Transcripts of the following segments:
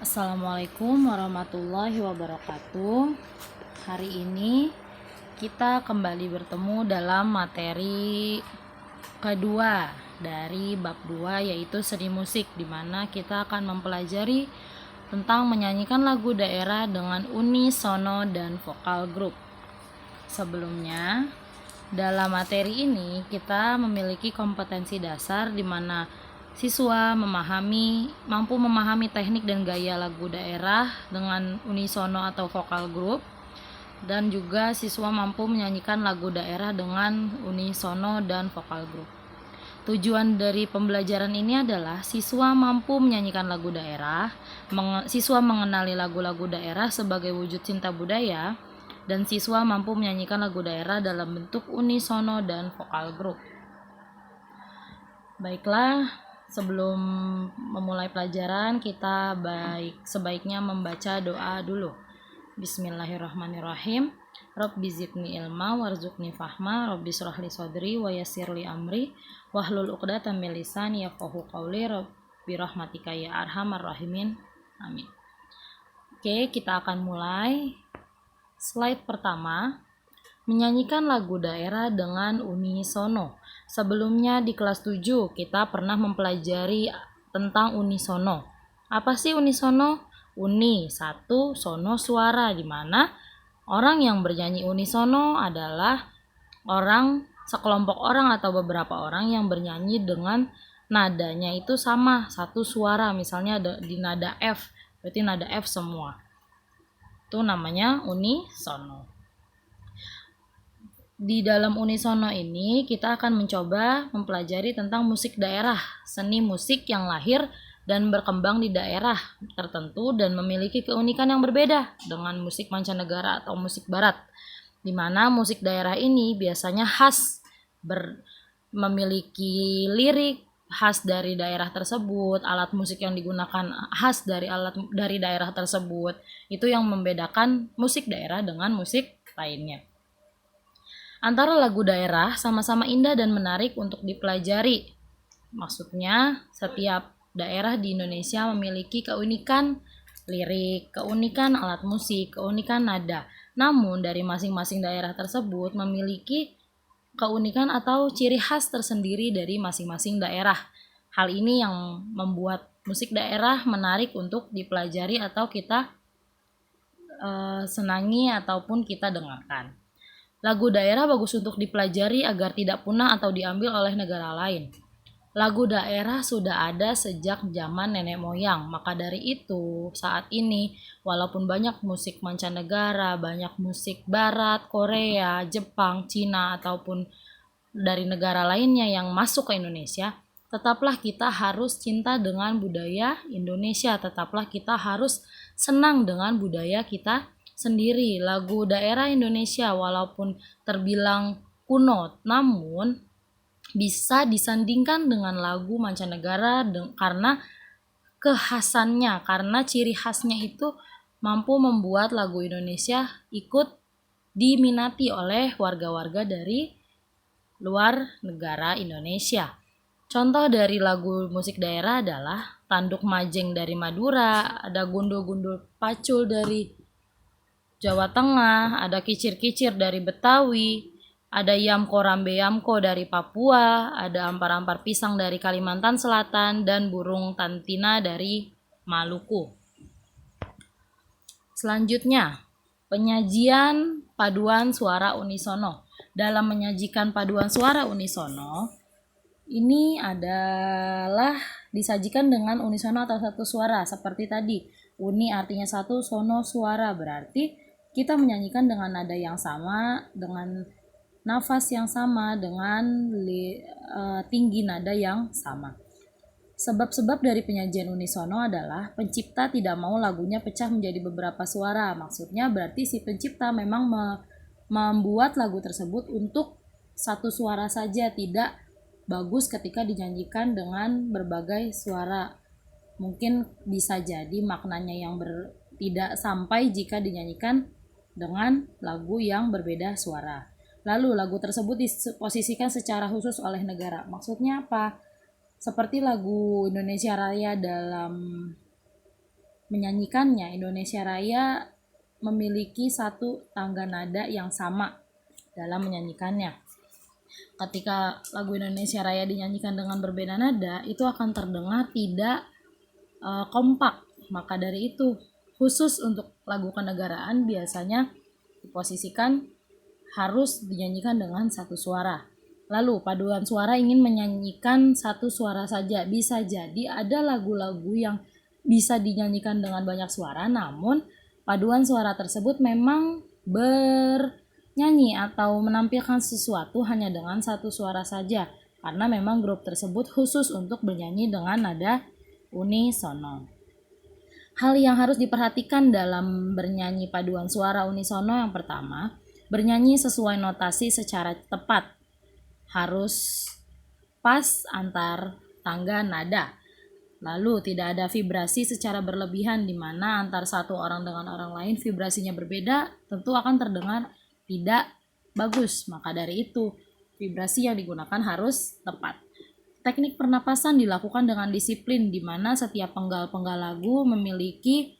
Assalamualaikum warahmatullahi wabarakatuh. Hari ini kita kembali bertemu dalam materi kedua dari bab 2, yaitu seni musik, di mana kita akan mempelajari tentang menyanyikan lagu daerah dengan unisono dan vokal grup. Sebelumnya, dalam materi ini kita memiliki kompetensi dasar di mana siswa mampu memahami teknik dan gaya lagu daerah dengan unisono atau vokal group, dan juga siswa mampu menyanyikan lagu daerah dengan unisono dan vokal group. Tujuan dari pembelajaran ini adalah siswa mampu menyanyikan lagu daerah, siswa mengenali lagu-lagu daerah sebagai wujud cinta budaya, dan siswa mampu menyanyikan lagu daerah dalam bentuk unisono dan vokal group. Baiklah, sebelum memulai pelajaran, kita sebaiknya membaca doa dulu. Bismillahirrahmanirrahim. Rabbi zidni ilma warzuqni fahma, Rabbi shrahli sodri wa yassirli amri, wahlul uqdatam min lisani yafqahu qawli, Rabbi rahmatika ya arhamar rahimin. Amin. Oke, kita akan mulai. Slide pertama, menyanyikan lagu daerah dengan unisono. Sebelumnya di kelas 7 kita pernah mempelajari tentang unisono. Apa sih unisono? Uni, satu, sono, suara, di mana orang yang bernyanyi unisono adalah sekelompok orang atau beberapa orang yang bernyanyi dengan nadanya itu sama, satu suara. Misalnya di nada F, berarti nada F semua. Itu namanya unisono. Di dalam unisono ini kita akan mencoba mempelajari tentang musik daerah, seni musik yang lahir dan berkembang di daerah tertentu dan memiliki keunikan yang berbeda dengan musik mancanegara atau musik barat, di mana musik daerah ini biasanya memiliki lirik khas dari daerah tersebut, alat musik yang digunakan khas dari daerah tersebut. Itu yang membedakan musik daerah dengan musik lainnya. Antara lagu daerah sama-sama indah dan menarik untuk dipelajari. Maksudnya, setiap daerah di Indonesia memiliki keunikan lirik, keunikan alat musik, keunikan nada. Namun, dari masing-masing daerah tersebut memiliki keunikan atau ciri khas tersendiri dari masing-masing daerah. Hal ini yang membuat musik daerah menarik untuk dipelajari atau kita senangi ataupun kita dengarkan. Lagu daerah bagus untuk dipelajari agar tidak punah atau diambil oleh negara lain. Lagu daerah sudah ada sejak zaman nenek moyang, maka dari itu saat ini walaupun banyak musik mancanegara, banyak musik barat, Korea, Jepang, Cina ataupun dari negara lainnya yang masuk ke Indonesia, tetaplah kita harus cinta dengan budaya Indonesia, tetaplah kita harus senang dengan budaya kita sendiri. Lagu daerah Indonesia walaupun terbilang kuno, namun bisa disandingkan dengan lagu mancanegara karena kekhasannya, karena ciri khasnya itu mampu membuat lagu Indonesia ikut diminati oleh warga-warga dari luar negara Indonesia. Contoh dari lagu musik daerah adalah Tanduk Majeng dari Madura, ada Gundul-Gundul Pacul dari Jawa Tengah, ada Kicir-Kicir dari Betawi, ada Yamko Rambe Yamko dari Papua, ada Ampar-Ampar Pisang dari Kalimantan Selatan, dan Burung Tantina dari Maluku. Selanjutnya, penyajian paduan suara unisono. Dalam menyajikan paduan suara unisono, ini adalah disajikan dengan unisono atau satu suara. Seperti tadi, uni artinya satu, sono suara, berarti kita menyanyikan dengan nada yang sama, dengan nafas yang sama, dengan tinggi nada yang sama. Sebab-sebab dari penyajian unisono adalah pencipta tidak mau lagunya pecah menjadi beberapa suara. Maksudnya berarti si pencipta memang membuat lagu tersebut untuk satu suara saja, tidak bagus ketika dinyanyikan dengan berbagai suara. Mungkin bisa jadi maknanya yang tidak sampai jika dinyanyikan dengan lagu yang berbeda suara. Lalu lagu tersebut diposisikan secara khusus oleh negara. Maksudnya apa? Seperti lagu Indonesia Raya dalam menyanyikannya, Indonesia Raya memiliki satu tangga nada yang sama dalam menyanyikannya. Ketika lagu Indonesia Raya dinyanyikan dengan berbeda nada, itu akan terdengar tidak kompak. Maka dari itu, khusus untuk lagu kenegaraan biasanya diposisikan harus dinyanyikan dengan satu suara. Lalu paduan suara ingin menyanyikan satu suara saja. Bisa jadi ada lagu-lagu yang bisa dinyanyikan dengan banyak suara, namun paduan suara tersebut memang bernyanyi atau menampilkan sesuatu hanya dengan satu suara saja, karena memang grup tersebut khusus untuk bernyanyi dengan nada unisono. Hal yang harus diperhatikan dalam bernyanyi paduan suara unisono yang pertama, bernyanyi sesuai notasi secara tepat. Harus pas antar tangga nada. Lalu tidak ada vibrasi secara berlebihan di mana antar satu orang dengan orang lain vibrasinya berbeda, tentu akan terdengar tidak bagus. Maka dari itu, vibrasi yang digunakan harus tepat. Teknik pernapasan dilakukan dengan disiplin di mana setiap penggal-penggal lagu memiliki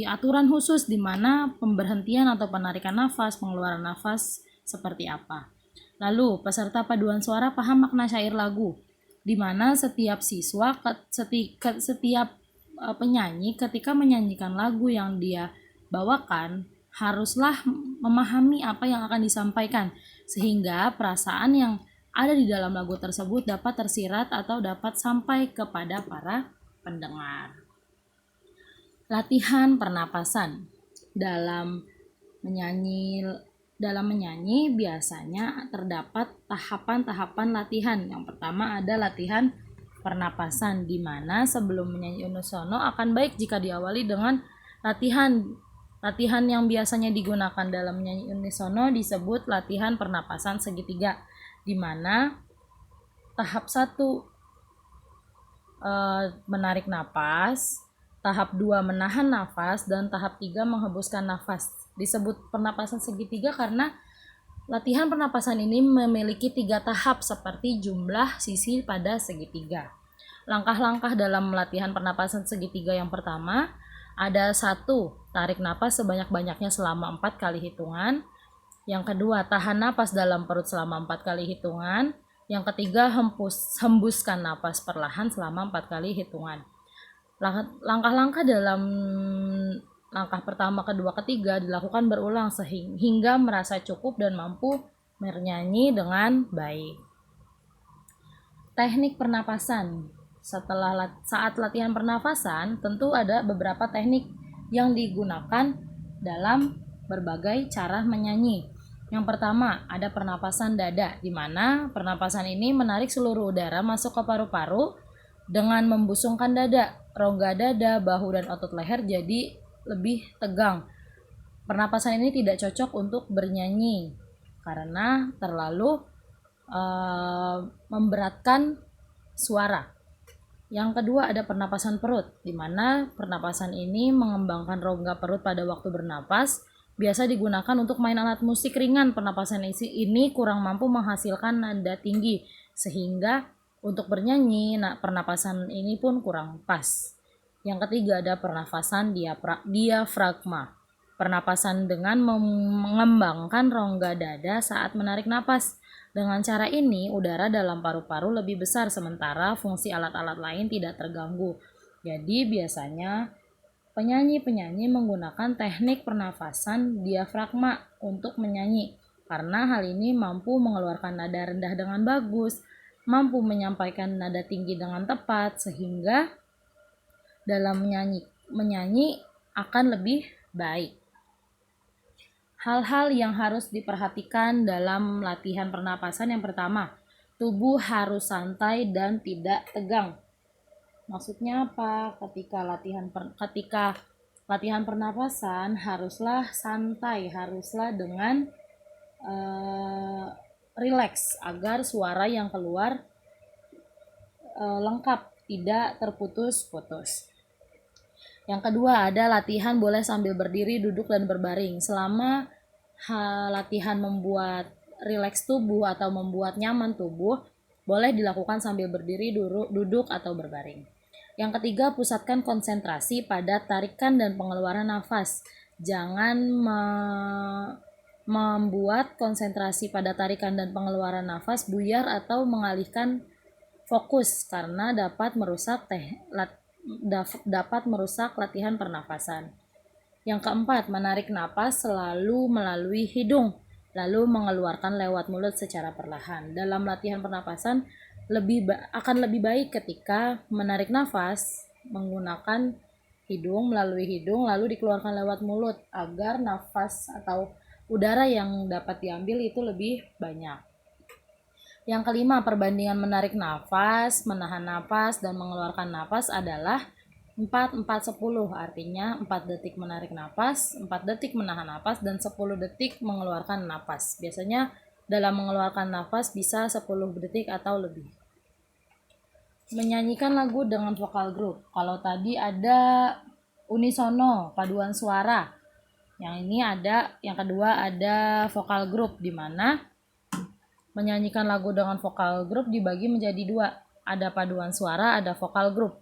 aturan khusus di mana pemberhentian atau penarikan nafas, pengeluaran nafas seperti apa. Lalu, peserta paduan suara paham makna syair lagu, di mana setiap siswa, setiap penyanyi ketika menyanyikan lagu yang dia bawakan haruslah memahami apa yang akan disampaikan, sehingga perasaan yang ada di dalam lagu tersebut dapat tersirat atau dapat sampai kepada para pendengar. Latihan pernapasan dalam menyanyi biasanya terdapat tahapan-tahapan latihan. Yang pertama ada latihan pernapasan, di mana sebelum menyanyi unisono akan baik jika diawali dengan latihan yang biasanya digunakan dalam menyanyi unisono disebut latihan pernapasan segitiga, di mana tahap 1 menarik napas, tahap 2 menahan nafas, dan tahap 3 menghembuskan nafas. Disebut pernapasan segitiga karena latihan pernapasan ini memiliki 3 tahap seperti jumlah sisi pada segitiga. Langkah-langkah dalam latihan pernapasan segitiga yang pertama ada 1. Tarik napas sebanyak-banyaknya selama 4 kali hitungan. Yang kedua, tahan napas dalam perut selama 4 kali hitungan. Yang ketiga, hembuskan napas perlahan selama 4 kali hitungan. Langkah-langkah dalam langkah pertama, kedua, ketiga dilakukan berulang sehingga merasa cukup dan mampu bernyanyi dengan baik. Teknik pernapasan. Saat latihan pernapasan, tentu ada beberapa teknik yang digunakan dalam berbagai cara menyanyi. Yang pertama, ada pernapasan dada, di mana pernapasan ini menarik seluruh udara masuk ke paru-paru dengan membusungkan dada, rongga dada, bahu, dan otot leher jadi lebih tegang. Pernapasan ini tidak cocok untuk bernyanyi karena terlalu memberatkan suara. Yang kedua ada pernapasan perut, di mana pernapasan ini mengembangkan rongga perut pada waktu bernapas. Biasa digunakan untuk main alat musik ringan. Pernapasan ini kurang mampu menghasilkan nada tinggi, sehingga untuk bernyanyi pernapasan ini pun kurang pas. Yang ketiga ada pernapasan diafragma. Pernapasan dengan mengembangkan rongga dada saat menarik napas. Dengan cara ini, udara dalam paru-paru lebih besar sementara fungsi alat-alat lain tidak terganggu. Jadi biasanya penyanyi menggunakan teknik pernafasan diafragma untuk menyanyi, karena hal ini mampu mengeluarkan nada rendah dengan bagus, mampu menyampaikan nada tinggi dengan tepat, sehingga dalam menyanyi akan lebih baik. Hal-hal yang harus diperhatikan dalam latihan pernapasan yang pertama, tubuh harus santai dan tidak tegang. Maksudnya apa? Ketika latihan pernapasan haruslah santai, haruslah dengan rileks agar suara yang keluar lengkap, tidak terputus-putus. Yang kedua ada latihan boleh sambil berdiri, duduk, dan berbaring. Selama latihan membuat rileks tubuh atau membuat nyaman tubuh, boleh dilakukan sambil berdiri, duduk, atau berbaring. Yang ketiga, pusatkan konsentrasi pada tarikan dan pengeluaran nafas. Jangan membuat konsentrasi pada tarikan dan pengeluaran nafas buyar atau mengalihkan fokus karena dapat merusak latihan pernafasan. Yang keempat, menarik napas selalu melalui hidung, lalu mengeluarkan lewat mulut secara perlahan. Dalam latihan pernapasan, akan lebih baik ketika menarik nafas menggunakan hidung melalui hidung lalu dikeluarkan lewat mulut agar nafas atau udara yang dapat diambil itu lebih banyak. Yang kelima, perbandingan menarik nafas, menahan nafas, dan mengeluarkan nafas adalah 4-4-10, artinya 4 detik menarik nafas, 4 detik menahan nafas, dan 10 detik mengeluarkan nafas. Biasanya dalam mengeluarkan nafas bisa 10 detik atau lebih. Menyanyikan lagu dengan vokal group. Kalau tadi ada unisono, paduan suara. Yang kedua ada vokal group, di mana menyanyikan lagu dengan vokal group dibagi menjadi dua. Ada paduan suara, ada vokal group.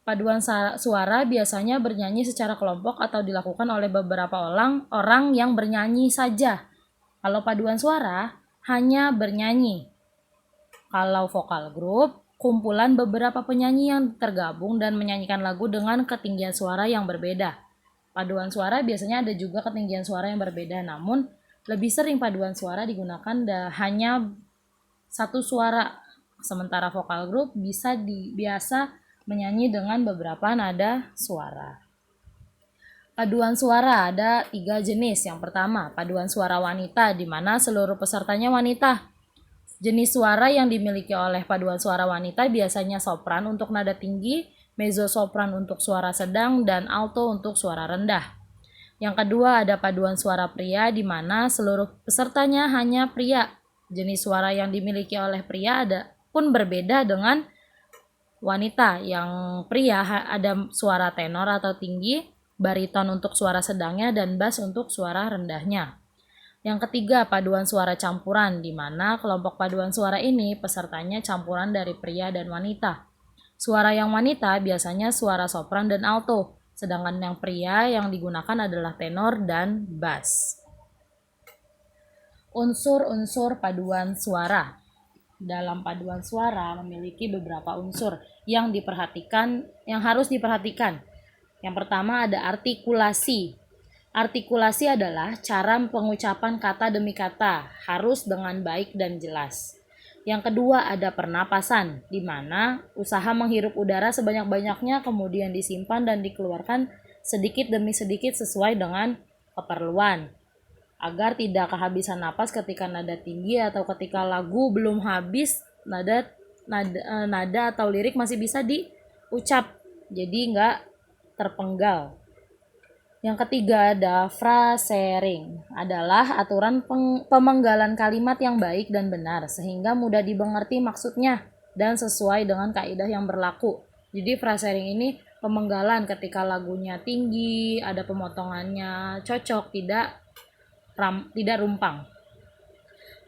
Paduan suara biasanya bernyanyi secara kelompok atau dilakukan oleh beberapa orang yang bernyanyi saja. Kalau paduan suara hanya bernyanyi. Kalau vokal group, kumpulan beberapa penyanyi yang tergabung dan menyanyikan lagu dengan ketinggian suara yang berbeda. Paduan suara biasanya ada juga ketinggian suara yang berbeda, namun lebih sering paduan suara digunakan hanya satu suara, sementara vokal group biasa menyanyi dengan beberapa nada suara. Paduan suara ada 3 jenis. Yang pertama, paduan suara wanita, di mana seluruh pesertanya wanita. Jenis suara yang dimiliki oleh paduan suara wanita biasanya sopran untuk nada tinggi, mezzo sopran untuk suara sedang, dan alto untuk suara rendah. Yang kedua ada paduan suara pria, di mana seluruh pesertanya hanya pria. Jenis suara yang dimiliki oleh pria pun berbeda dengan wanita. Yang pria ada suara tenor atau tinggi, bariton untuk suara sedangnya, dan bass untuk suara rendahnya. Yang ketiga, paduan suara campuran, di mana kelompok paduan suara ini pesertanya campuran dari pria dan wanita. Suara yang wanita biasanya suara sopran dan alto, sedangkan yang pria yang digunakan adalah tenor dan bass. Unsur-unsur paduan suara. Dalam paduan suara memiliki beberapa unsur yang harus diperhatikan. Yang pertama ada artikulasi. Artikulasi adalah cara pengucapan kata demi kata, harus dengan baik dan jelas. Yang kedua ada pernapasan, di mana usaha menghirup udara sebanyak-banyaknya kemudian disimpan dan dikeluarkan sedikit demi sedikit sesuai dengan keperluan, agar tidak kehabisan napas ketika nada tinggi atau ketika lagu belum habis, nada atau lirik masih bisa diucap, jadi nggak terpenggal. Yang ketiga ada frasering, adalah aturan pemenggalan kalimat yang baik dan benar sehingga mudah dimengerti maksudnya dan sesuai dengan kaidah yang berlaku. Jadi frasering ini pemenggalan ketika lagunya tinggi, ada pemotongannya cocok, tidak rumpang.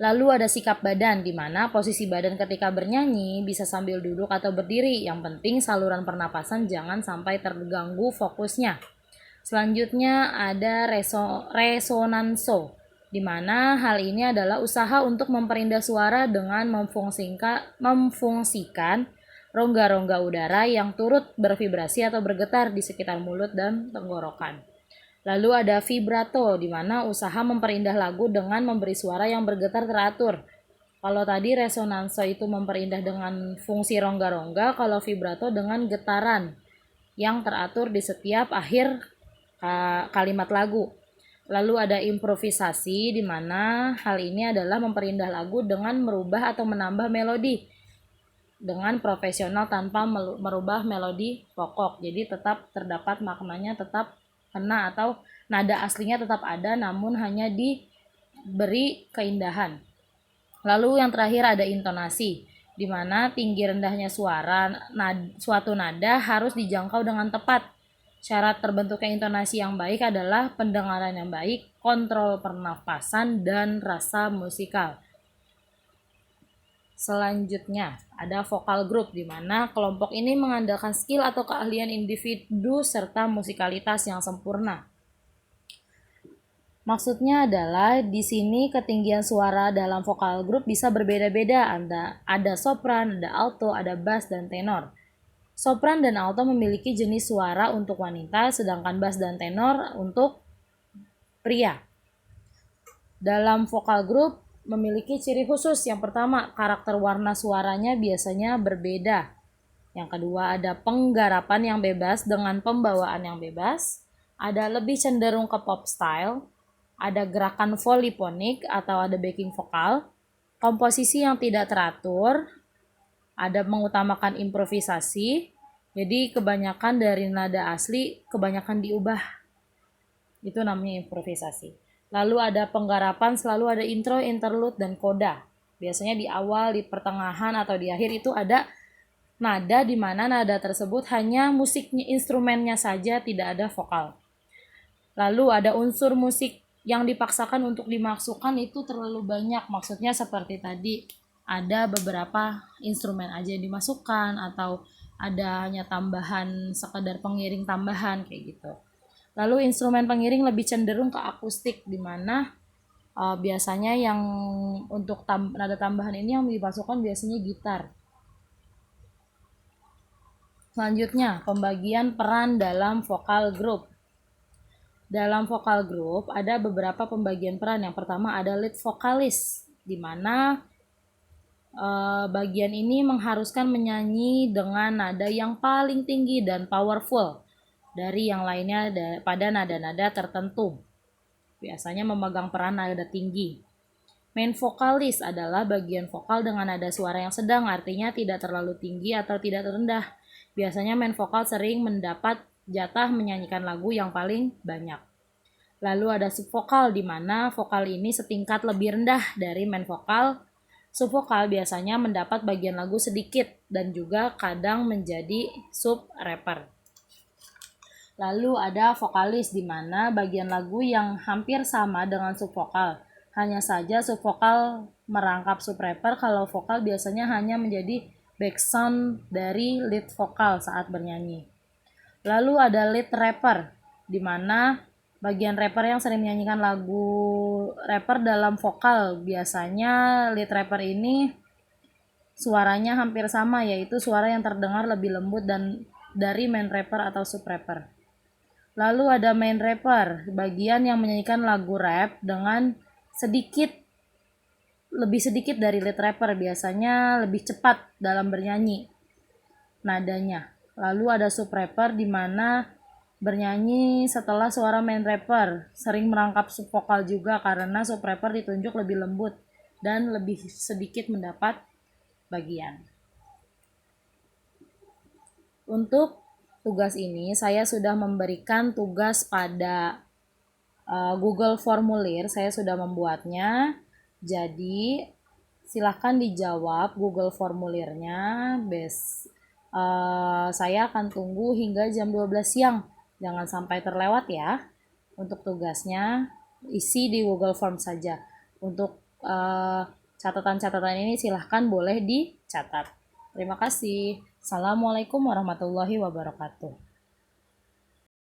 Lalu ada sikap badan, di mana posisi badan ketika bernyanyi bisa sambil duduk atau berdiri. Yang penting saluran pernapasan jangan sampai terganggu fokusnya. Selanjutnya ada resonanso, di mana hal ini adalah usaha untuk memperindah suara dengan memfungsikan rongga-rongga udara yang turut bervibrasi atau bergetar di sekitar mulut dan tenggorokan. Lalu ada vibrato, di mana usaha memperindah lagu dengan memberi suara yang bergetar teratur. Kalau tadi resonanso itu memperindah dengan fungsi rongga-rongga, kalau vibrato dengan getaran yang teratur di setiap akhir kalimat lagu. Lalu ada improvisasi, di mana hal ini adalah memperindah lagu dengan merubah atau menambah melodi dengan profesional tanpa merubah melodi pokok. Jadi tetap terdapat maknanya, tetap kena atau nada aslinya tetap ada, namun hanya diberi keindahan. Lalu yang terakhir ada intonasi, di mana tinggi rendahnya suatu nada harus dijangkau dengan tepat. Syarat terbentuknya intonasi yang baik adalah pendengaran yang baik, kontrol pernafasan, dan rasa musikal. Selanjutnya, ada vokal group di mana kelompok ini mengandalkan skill atau keahlian individu serta musikalitas yang sempurna. Maksudnya adalah di sini ketinggian suara dalam vokal group bisa berbeda-beda. Ada sopran, ada alto, ada bass, dan tenor. Sopran dan alto memiliki jenis suara untuk wanita, sedangkan bass dan tenor untuk pria. Dalam vokal group memiliki ciri khusus. Yang pertama, karakter warna suaranya biasanya berbeda. Yang kedua, ada penggarapan yang bebas dengan pembawaan yang bebas. Ada lebih cenderung ke pop style. Ada gerakan polyphonic atau ada backing vokal. Komposisi yang tidak teratur. Ada mengutamakan improvisasi. Jadi kebanyakan dari nada asli kebanyakan diubah. Itu namanya improvisasi. Lalu ada penggarapan, selalu ada intro, interlude, dan coda. Biasanya di awal, di pertengahan, atau di akhir itu ada nada di mana nada tersebut hanya musiknya, instrumennya saja, tidak ada vokal. Lalu ada unsur musik yang dipaksakan untuk dimasukkan itu terlalu banyak. Maksudnya seperti tadi, ada beberapa instrumen aja yang dimasukkan atau ada hanya tambahan, sekadar pengiring tambahan kayak gitu. Lalu instrumen pengiring lebih cenderung ke akustik di mana biasanya yang untuk nada tambahan ini yang dimasukkan biasanya gitar. Selanjutnya, pembagian peran dalam vokal group. Dalam vokal group ada beberapa pembagian peran. Yang pertama ada lead vokalis, di mana bagian ini mengharuskan menyanyi dengan nada yang paling tinggi dan powerful dari yang lainnya pada nada-nada tertentu. Biasanya memegang peran nada tinggi. Main vokalis adalah bagian vokal dengan nada suara yang sedang, artinya tidak terlalu tinggi atau tidak rendah. Biasanya main vokal sering mendapat jatah menyanyikan lagu yang paling banyak. Lalu ada subvokal di mana vokal ini setingkat lebih rendah dari main vokal. Subvokal biasanya mendapat bagian lagu sedikit dan juga kadang menjadi sub rapper. Lalu ada vokalis di mana bagian lagu yang hampir sama dengan subvokal. Hanya saja subvokal merangkap sub rapper, kalau vokal biasanya hanya menjadi background dari lead vokal saat bernyanyi. Lalu ada lead rapper, di mana bagian rapper yang sering menyanyikan lagu rapper dalam vokal. Biasanya lead rapper ini suaranya hampir sama, yaitu suara yang terdengar lebih lembut dan dari main rapper atau sub rapper. Lalu ada main rapper, bagian yang menyanyikan lagu rap dengan lebih sedikit dari lead rapper, biasanya lebih cepat dalam bernyanyi nadanya. Lalu ada sub rapper di mana bernyanyi setelah suara main rapper, sering merangkap sub vokal juga karena sub rapper ditunjuk lebih lembut dan lebih sedikit mendapat bagian. Untuk tugas ini saya sudah memberikan tugas pada Google Formulir, saya sudah membuatnya. Jadi silahkan dijawab Google Formulirnya. Saya akan tunggu hingga jam 12 siang. Jangan sampai terlewat ya. Untuk tugasnya isi di Google Form saja. Untuk catatan-catatan ini silahkan boleh dicatat. Terima kasih. Assalamualaikum warahmatullahi wabarakatuh.